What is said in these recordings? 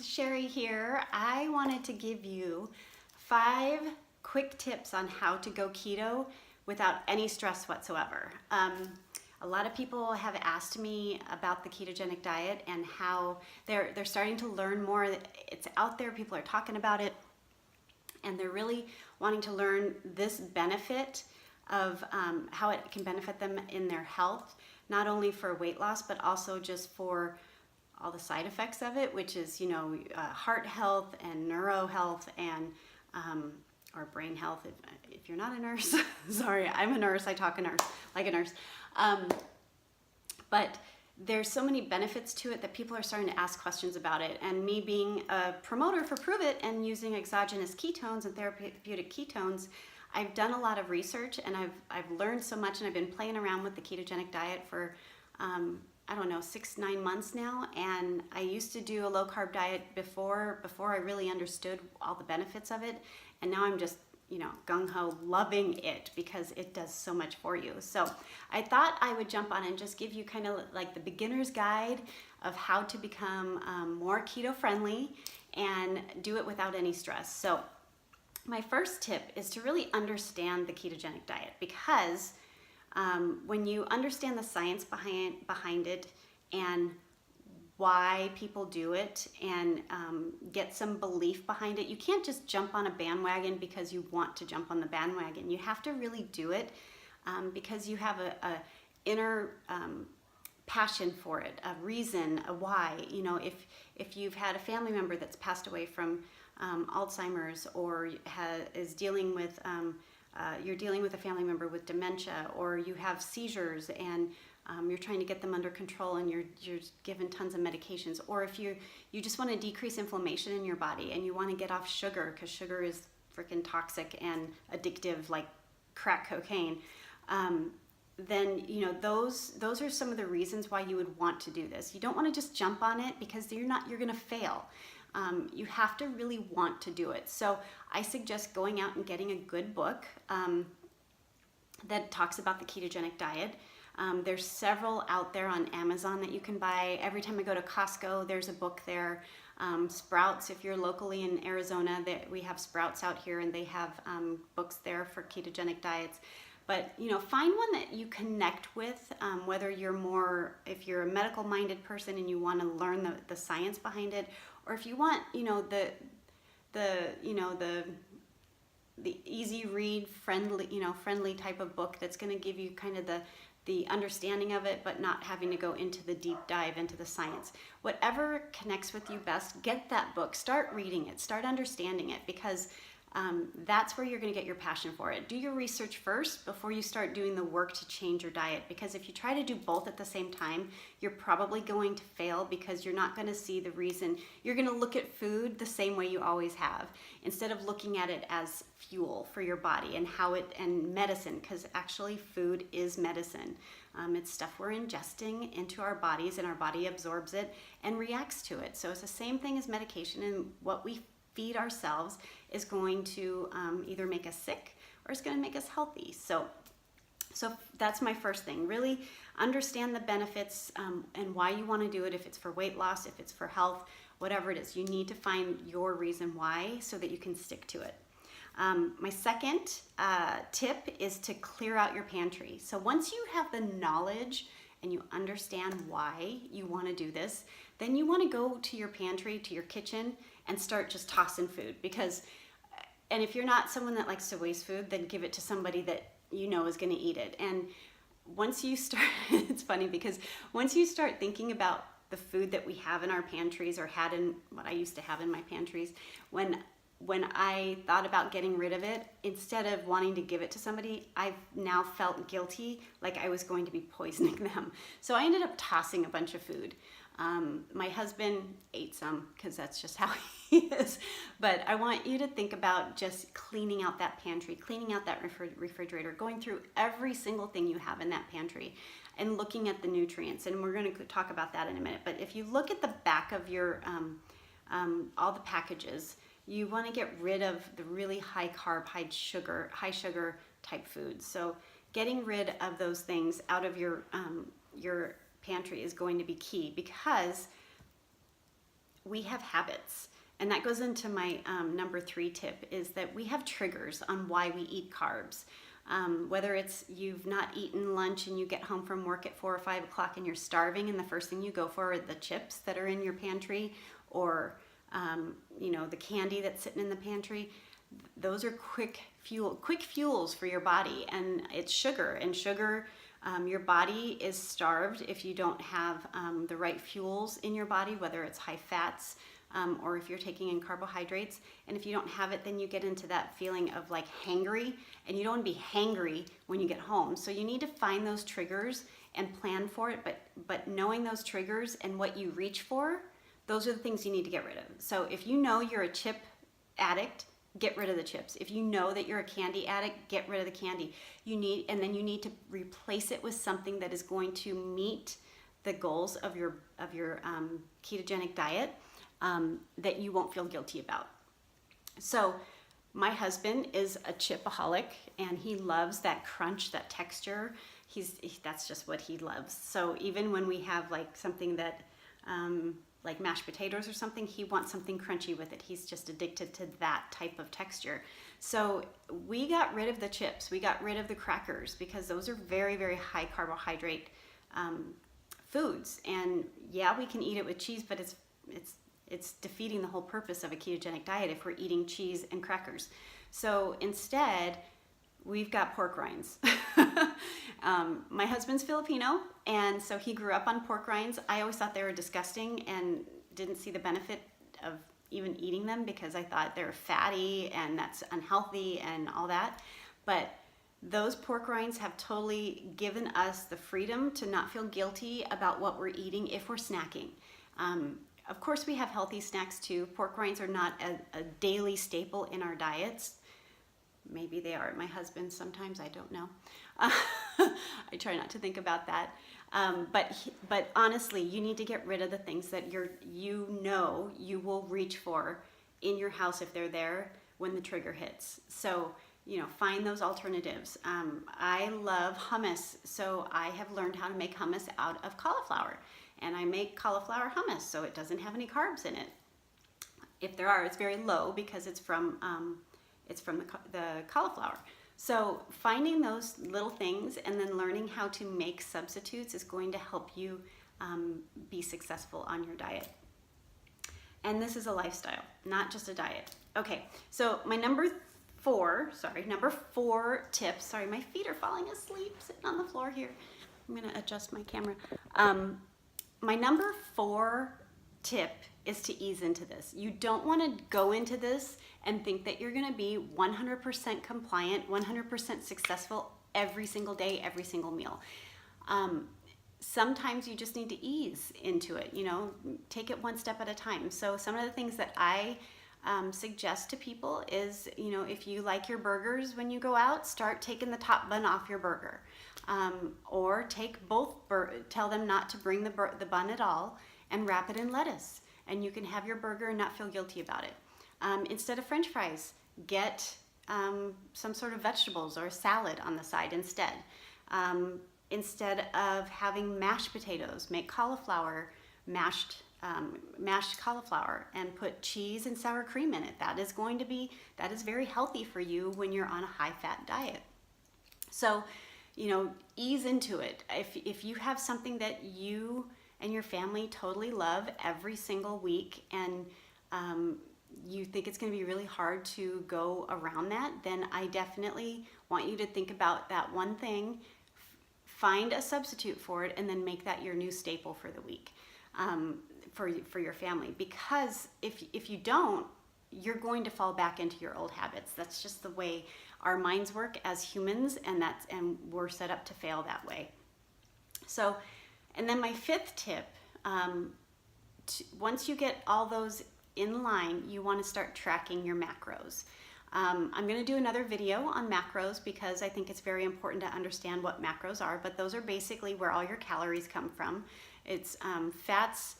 Sherry here. I wanted to give you 5 quick tips on how to go keto without any stress whatsoever. A lot of people have asked me about the ketogenic diet and how they're starting to learn more. It's out there, people are talking about it, and they're really wanting to learn this benefit of how it can benefit them in their health, not only for weight loss, but also just for all the side effects of it, which is, heart health and neuro health and or brain health. If you're not a nurse, sorry, I'm a nurse. I talk like a nurse. But there's so many benefits to it that people are starting to ask questions about it. And me being a promoter for Prove It and using exogenous ketones and therapeutic ketones, I've done a lot of research and I've learned so much, and I've been playing around with the ketogenic diet for 6-9 months now. And I used to do a low carb diet before I really understood all the benefits of it, and now I'm just gung-ho loving it because it does so much for you. So I thought I would jump on and just give you kind of like the beginner's guide of how to become more keto friendly and do it without any stress. So my first tip is to really understand the ketogenic diet, because when you understand the science behind it and why people do it and get some belief behind it, you can't just jump on a bandwagon because you want to jump on the bandwagon. You have to really do it because you have a inner passion for it, a reason, a why. If you've had a family member that's passed away from Alzheimer's, or is dealing with you're dealing with a family member with dementia, or you have seizures and you're trying to get them under control and you're given tons of medications, or if you just want to decrease inflammation in your body and you want to get off sugar because sugar is freaking toxic and addictive like crack cocaine, then those are some of the reasons why you would want to do this. You don't want to just jump on it because you're going to fail. You have to really want to do it. So I suggest going out and getting a good book that talks about the ketogenic diet. There's several out there on Amazon that you can buy. Every time I go to Costco, there's a book there. Sprouts, if you're locally in Arizona, we have Sprouts out here, and they have books there for ketogenic diets. But find one that you connect with, whether if you're a medical minded person and you want to learn the science behind it, or if you want the easy read, friendly type of book that's going to give you kind of the understanding of it, but not having to go into the deep dive into the science. Whatever connects with you best, get that book, start reading it, start understanding it, because that's where you're going to get your passion for it. Do your research first before you start doing the work to change your diet, because if you try to do both at the same time, you're probably going to fail, because you're not going to see the reason. You're going to look at food the same way you always have, instead of looking at it as fuel for your body and medicine, because actually food is medicine. It's stuff we're ingesting into our bodies, and our body absorbs it and reacts to it. So it's the same thing as medication, and what we feed ourselves is going to either make us sick or it's going to make us healthy. So that's my first thing. Really understand the benefits and why you want to do it. If it's for weight loss, if it's for health, whatever it is, you need to find your reason why so that you can stick to it. My second tip is to clear out your pantry. So once you have the knowledge and you understand why you want to do this, then you want to go to your pantry, to your kitchen, and start just tossing food. And if you're not someone that likes to waste food, then give it to somebody that is going to eat it. And once you start, it's funny because once you start thinking about the food that we have in our pantries, or had in what I used to have in my pantries, when I thought about getting rid of it, instead of wanting to give it to somebody, I've now felt guilty, like I was going to be poisoning them. So I ended up tossing a bunch of food. My husband ate some because that's just how he is. But I want you to think about just cleaning out that pantry, cleaning out that refrigerator, going through every single thing you have in that pantry and looking at the nutrients. And we're going to talk about that in a minute. But if you look at the back of your all the packages, you want to get rid of the really high carb, high sugar type foods. So getting rid of those things out of your pantry is going to be key, because we have habits. And that goes into my number 3 tip, is that we have triggers on why we eat carbs. Whether it's you've not eaten lunch and you get home from work at 4 or 5 o'clock and you're starving and the first thing you go for are the chips that are in your pantry, or the candy that's sitting in the pantry. Those are quick fuels for your body, and it's sugar. And sugar, your body is starved if you don't have the right fuels in your body, whether it's high fats, or if you're taking in carbohydrates. And if you don't have it, then you get into that feeling of like hangry, and you don't want to be hangry when you get home. So you need to find those triggers and plan for it, but knowing those triggers and what you reach for, those are the things you need to get rid of. So if you know you're a chip addict, get rid of the chips. If you know that you're a candy addict, get rid of the candy. You need to replace it with something that is going to meet the goals of your ketogenic diet, that you won't feel guilty about. So my husband is a chipaholic, and he loves that crunch, that texture. That's just what he loves. So even when we have like something that like mashed potatoes or something, he wants something crunchy with it. He's just addicted to that type of texture. So we got rid of the chips. We got rid of the crackers, because those are very, very high carbohydrate foods. And yeah, we can eat it with cheese, but it's defeating the whole purpose of a ketogenic diet if we're eating cheese and crackers. So instead, we've got pork rinds. My husband's Filipino, and so he grew up on pork rinds. I always thought they were disgusting and didn't see the benefit of even eating them, because I thought they were fatty and that's unhealthy and all that. But those pork rinds have totally given us the freedom to not feel guilty about what we're eating if we're snacking. Of course, we have healthy snacks too. Pork rinds are not a daily staple in our diets. Maybe they are at my husband's sometimes, I don't know. I try not to think about that. But honestly, you need to get rid of the things that you will reach for in your house if they're there when the trigger hits. So, find those alternatives. I love hummus, so I have learned how to make hummus out of cauliflower. And I make cauliflower hummus, so it doesn't have any carbs in it. If there are, it's very low, because it's from the cauliflower. So finding those little things and then learning how to make substitutes is going to help you be successful on your diet. And this is a lifestyle, not just a diet. Okay, so my number 4 tip. Sorry, my feet are falling asleep sitting on the floor here. I'm gonna adjust my camera. My number 4 tip is to ease into this. You don't want to go into this and think that you're going to be 100% compliant, 100% successful every single day, every single meal. Sometimes you just need to ease into it, take it one step at a time. So some of the things that I suggest to people is, if you like your burgers when you go out, start taking the top bun off your burger. Or take both, tell them not to bring the bun at all and wrap it in lettuce. And you can have your burger and not feel guilty about it. Instead of French fries, get some sort of vegetables or a salad on the side instead. Instead of having mashed potatoes, make cauliflower, mashed cauliflower, and put cheese and sour cream in it. That is very healthy for you when you're on a high-fat diet. So, ease into it. If you have something that you and your family totally love every single week, and you think it's going to be really hard to go around that, then I definitely want you to think about that one thing, find a substitute for it, and then make that your new staple for the week, for your family. Because if you don't, you're going to fall back into your old habits. That's just the way our minds work as humans, and we're set up to fail that way. So, and then my 5th tip, once you get all those in line, you want to start tracking your macros. I'm going to do another video on macros, because I think it's very important to understand what macros are, but those are basically where all your calories come from. It's fats,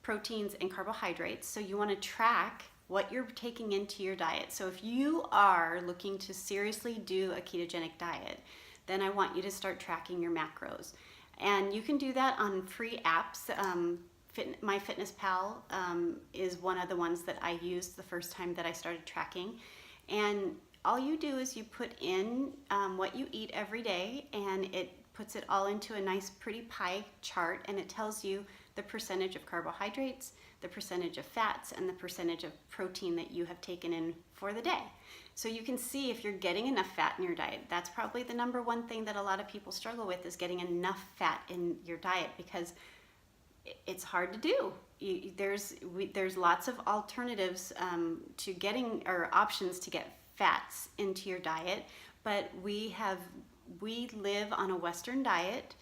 proteins, and carbohydrates. So you want to track what you're taking into your diet. So if you are looking to seriously do a ketogenic diet, then I want you to start tracking your macros. And you can do that on free apps. MyFitnessPal is one of the ones that I used the first time that I started tracking. And all you do is you put in what you eat every day, and it puts it all into a nice pretty pie chart, and it tells you the percentage of carbohydrates, the percentage of fats, and the percentage of protein that you have taken in for the day. So you can see if you're getting enough fat in your diet. That's probably the number one thing that a lot of people struggle with, is getting enough fat in your diet, because it's hard to do. There's lots of alternatives to getting, or options to get fats into your diet, but we live on a Western diet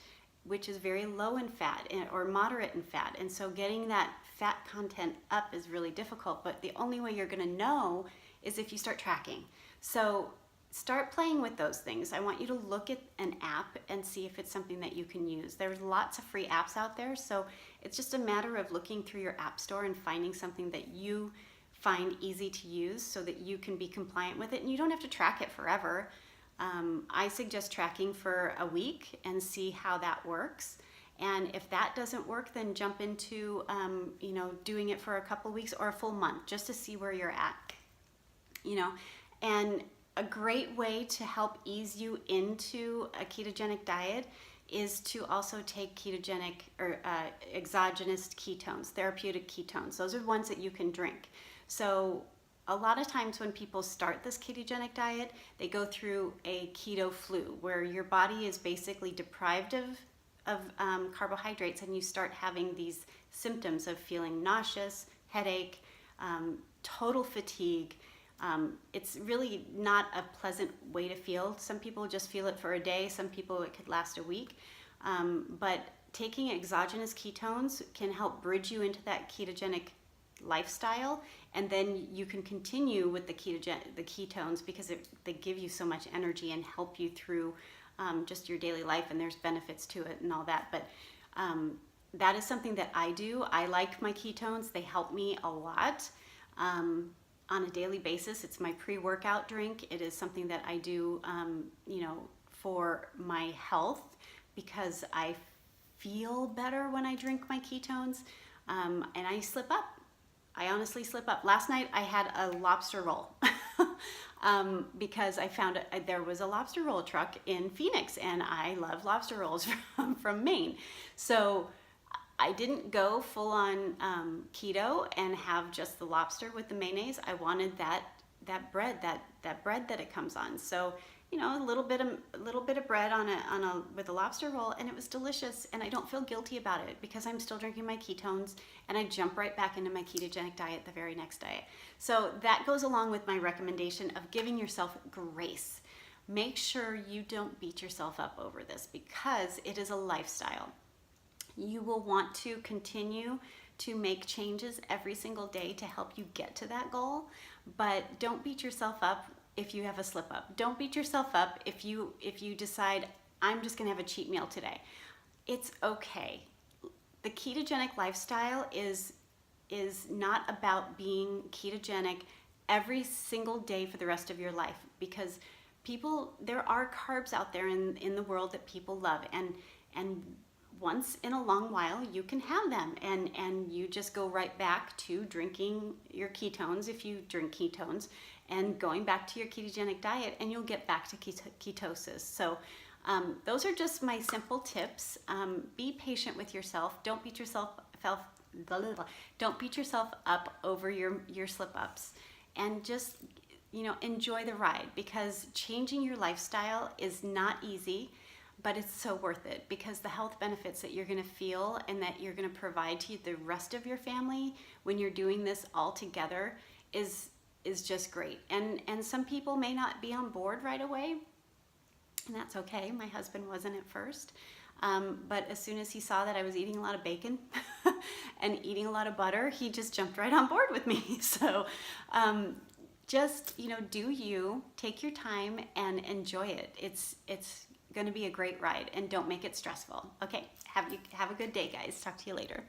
which is very low in fat or moderate in fat, and so getting that fat content up is really difficult. But the only way you're going to know is if you start tracking. So start playing with those things. I want you to look at an app and see if it's something that you can use. There's lots of free apps out there, so it's just a matter of looking through your app store and finding something that you find easy to use so that you can be compliant with it, and you don't have to track it forever. I suggest tracking for a week and see how that works. And if that doesn't work, then jump into doing it for a couple weeks or a full month, just to see where you're at. And a great way to help ease you into a ketogenic diet is to also take ketogenic or exogenous ketones, therapeutic ketones. Those are the ones that you can drink. So a lot of times when people start this ketogenic diet, they go through a keto flu, where your body is basically deprived of carbohydrates, and you start having these symptoms of feeling nauseous, headache, total fatigue. It's really not a pleasant way to feel. Some people just feel it for a day. Some people it could last a week. But taking exogenous ketones can help bridge you into that ketogenic lifestyle, and then you can continue with the ketones because they give you so much energy and help you through just your daily life, and there's benefits to it and all that. But that is something that I do. I like my ketones. They help me a lot on a daily basis. It's my pre-workout drink. It is something that I do for my health, because I feel better when I drink my ketones, and I slip up. I honestly slip up. Last night I had a lobster roll because I found there was a lobster roll truck in Phoenix, and I love lobster rolls from Maine. So I didn't go full on keto and have just the lobster with the mayonnaise. I wanted that bread that it comes on. So a little bit of bread with a lobster roll, and it was delicious, and I don't feel guilty about it because I'm still drinking my ketones, and I jump right back into my ketogenic diet the very next day. So that goes along with my recommendation of giving yourself grace. Make sure you don't beat yourself up over this, because it is a lifestyle. You will want to continue to make changes every single day to help you get to that goal, but don't beat yourself up if you have a slip up. Don't beat yourself up if you decide, I'm just gonna have a cheat meal today. It's okay. The ketogenic lifestyle is not about being ketogenic every single day for the rest of your life, because there are carbs out there in the world that people love, and once in a long while you can have them, and you just go right back to drinking your ketones if you drink ketones, and going back to your ketogenic diet, and you'll get back to ketosis. So those are just my simple tips. Be patient with yourself. Don't beat yourself up over your slip-ups, and just enjoy the ride, because changing your lifestyle is not easy, but it's so worth it, because the health benefits that you're going to feel and that you're going to provide to the rest of your family when you're doing this all together is just great. And some people may not be on board right away, and that's okay. My husband wasn't at first, but as soon as he saw that I was eating a lot of bacon and eating a lot of butter, he just jumped right on board with me. So just do you, take your time and enjoy it. It's going to be a great ride, and don't make it stressful. Okay, have a good day, guys. Talk to you later.